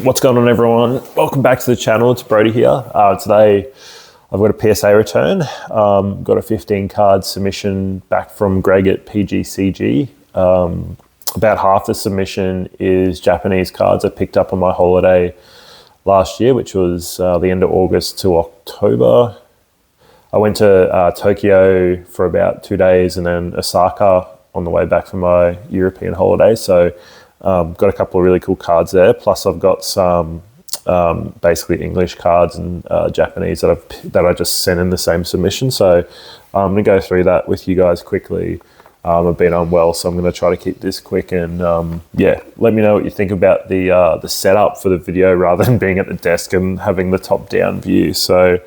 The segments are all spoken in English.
What's going on, everyone? Welcome back to the channel. It's Brody here. Today I've got a PSA return. Got a 15 card submission back from Greg at PGCG. About half the submission is Japanese cards I picked up on my holiday last year, which was the end of August to October. I went to Tokyo for about 2 days and then Osaka on the way back from my European holiday. So got a couple of really cool cards there. Plus I've got some basically English cards and Japanese that I just sent in the same submission. So I'm going to go through that with you guys quickly. I've been unwell, so I'm going to try to keep this quick. And yeah, let me know what you think about the setup for the video rather than being at the desk and having the top-down view. So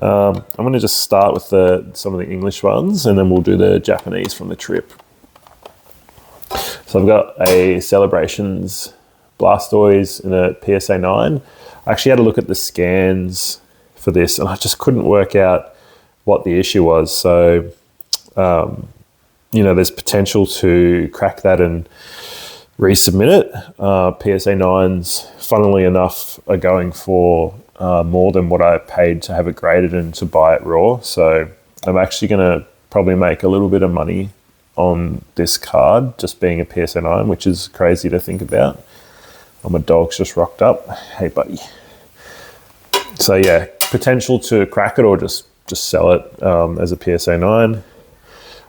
I'm going to just start with some of the English ones, and then we'll do the Japanese from the trip. So I've got a Celebrations Blastoise in a PSA 9. I actually had a look at the scans for this, and I just couldn't work out what the issue was. So, you know, there's potential to crack that and resubmit it. PSA 9s, funnily enough, are going for more than what I paid to have it graded and to buy it raw. So I'm actually going to probably make a little bit of money on this card, just being a PSA 9, which is crazy to think about. Oh, my dog's just rocked up. Hey, buddy. So yeah, potential to crack it or just sell it as a PSA 9.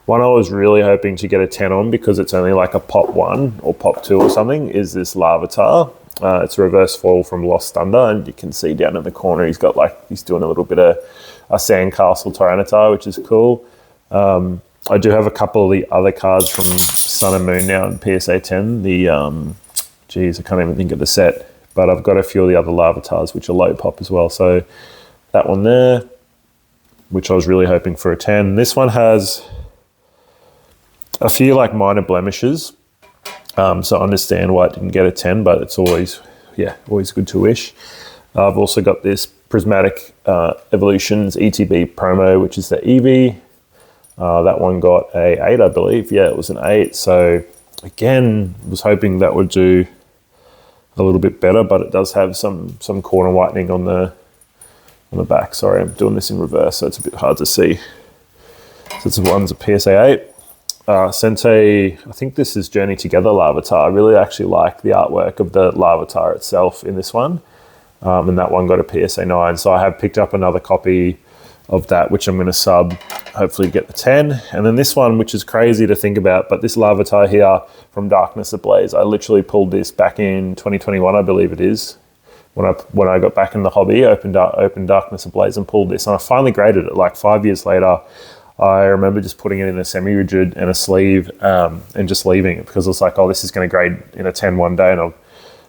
One I was really hoping to get a 10 on because it's only like a pop 1 or pop 2 or something is this Larvitar. It's a reverse foil from Lost Thunder, and you can see down in the corner he's doing a little bit of a Sandcastle Tyranitar, which is cool. I do have a couple of the other cards from Sun and Moon now in PSA 10. Geez, I can't even think of the set, but I've got a few of the other Larvitars which are low pop as well. So that one there, which I was really hoping for a 10. This one has a few like minor blemishes. So I understand why it didn't get a 10, but it's always good to wish. I've also got this Prismatic Evolutions ETB promo, which is the Eevee. That one got a 8, I believe. Yeah, it was an 8. So again, was hoping that would do a little bit better, but it does have some corner whitening on the back. Sorry, I'm doing this in reverse, so it's a bit hard to see. So this one's a PSA 8. Sensei, I think this is Journey Together Larvitar. I really actually like the artwork of the Larvitar itself in this one. And that one got a PSA 9. So I have picked up another copy of that, which I'm going to sub, hopefully get the 10. And then this one, which is crazy to think about, but this Larvitar here from Darkness Ablaze, I literally pulled this back in 2021, I believe it is. When I got back in the hobby, opened Darkness Ablaze and pulled this. And I finally graded it like 5 years later. I remember just putting it in a semi-rigid and a sleeve and just leaving it because I was like, oh, this is going to grade in a 10 one day. And I've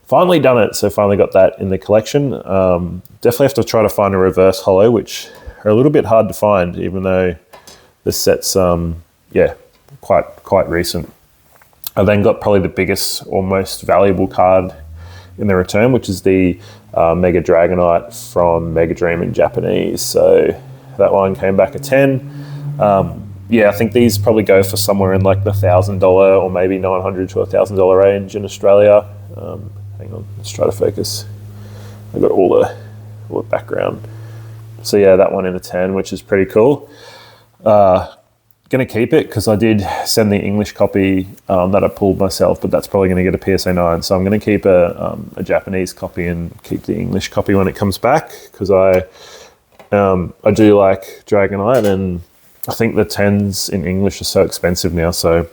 finally done it. So finally got that in the collection. Definitely have to try to find a reverse holo, which are a little bit hard to find, even though the set's, quite recent. I then got probably the biggest or most valuable card in the return, which is the Mega Dragonite from Mega Dream in Japanese. So that one came back a 10. I think these probably go for somewhere in like the $1,000 or maybe $900 to $1,000 range in Australia. Hang on, let's try to focus. I've got all the background. So yeah, that one in a 10, which is pretty cool. Going to keep it because I did send the English copy that I pulled myself, but that's probably going to get a PSA 9. So I'm going to keep a Japanese copy and keep the English copy when it comes back because I do like Dragonite, and I think the 10s in English are so expensive now, so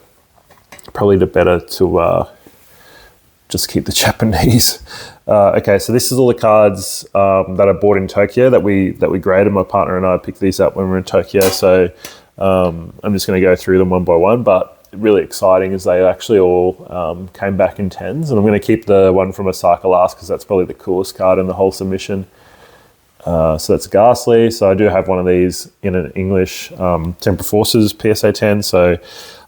probably the better to just keep the Japanese. Okay, so this is all the cards that I bought in Tokyo that we graded. My partner and I picked these up when we were in Tokyo, so I'm just going to go through them one by one, but really exciting is they actually all came back in 10s, and I'm going to keep the one from Osaka last because that's probably the coolest card in the whole submission. So that's Ghastly. So I do have one of these in an English Temper Forces PSA 10. So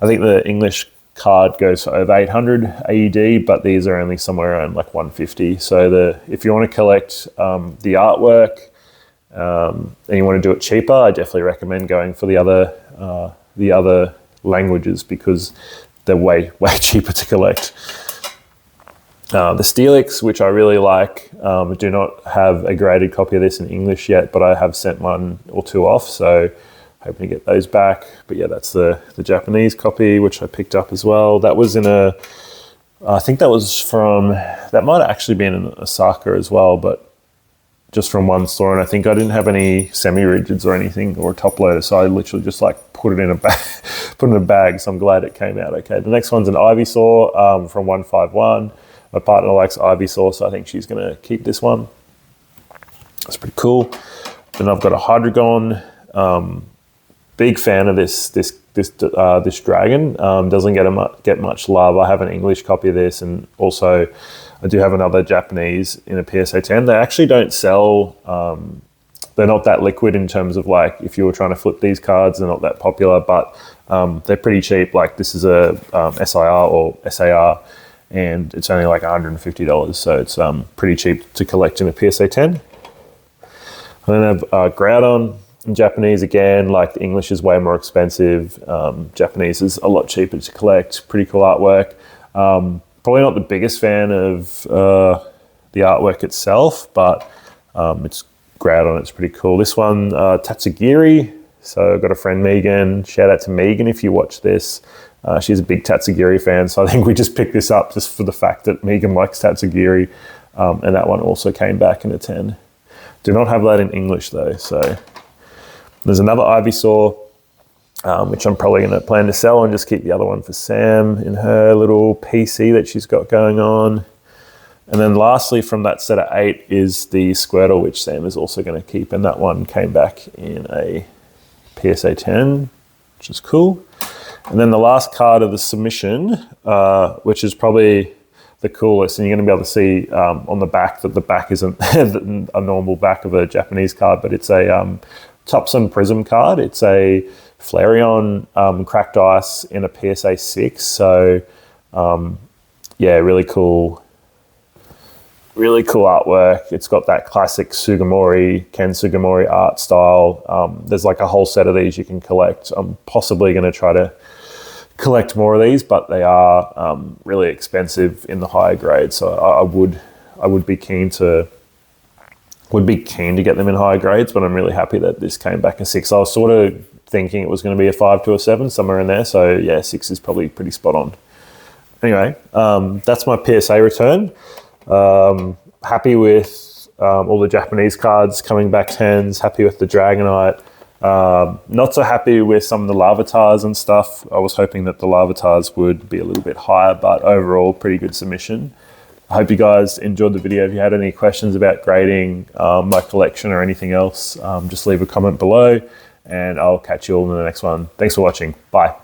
I think the English card goes for over 800 AED, but these are only somewhere around like 150. So if you want to collect the artwork and you want to do it cheaper, I definitely recommend going for the other languages because they're way cheaper to collect. The Steelix, which I really like. I do not have a graded copy of this in English yet, but I have sent one or two off, so hoping to get those back. But yeah, that's the Japanese copy, which I picked up as well. That was in I think that was from, that might have actually been in Osaka as well, but just from one store. And I think I didn't have any semi-rigids or anything or a top loader, so I literally just like put it in a bag. So I'm glad it came out okay. The next one's an Ivysaur from 151. My partner likes Ivysaur, so I think she's going to keep this one. That's pretty cool. Then I've got a Hydreigon. Big fan of this dragon. Doesn't get much love. I have an English copy of this, and also I do have another Japanese in a PSA 10. They actually don't sell. They're not that liquid in terms of like if you were trying to flip these cards. They're not that popular, but they're pretty cheap. Like this is a SIR or SAR, and it's only like $150. So it's pretty cheap to collect in a PSA 10. And then I have Groudon. In Japanese again, like the English is way more expensive. Japanese is a lot cheaper to collect. Pretty cool artwork. Probably not the biggest fan of the artwork itself, but it's Groudon. It's pretty cool. This one, Tatsugiri. So I've got a friend, Megan. Shout out to Megan if you watch this. She's a big Tatsugiri fan, so I think we just picked this up just for the fact that Megan likes Tatsugiri, and that one also came back in a 10. Do not have that in English though, so... There's another Ivysaur, which I'm probably going to plan to sell and just keep the other one for Sam in her little PC that she's got going on. And then lastly from that set of 8 is the Squirtle, which Sam is also going to keep. And that one came back in a PSA 10, which is cool. And then the last card of the submission, which is probably the coolest, and you're going to be able to see on the back that the back isn't a normal back of a Japanese card, but it's a... Topsun Prism card. It's a Flareon cracked ice in a PSA 6. So, yeah, really cool artwork. It's got that classic Ken Sugimori art style. There's like a whole set of these you can collect. I'm possibly going to try to collect more of these, but they are really expensive in the higher grade. So I would be keen to get them in higher grades, but I'm really happy that this came back a 6. I was sort of thinking it was going to be a 5 to a 7, somewhere in there. So yeah, 6 is probably pretty spot on. Anyway, that's my PSA return. Happy with all the Japanese cards coming back 10s, happy with the Dragonite. Not so happy with some of the Larvitars and stuff. I was hoping that the Larvitars would be a little bit higher, but overall pretty good submission. I hope you guys enjoyed the video. If you had any questions about grading my collection or anything else, just leave a comment below and I'll catch you all in the next one. Thanks for watching. Bye.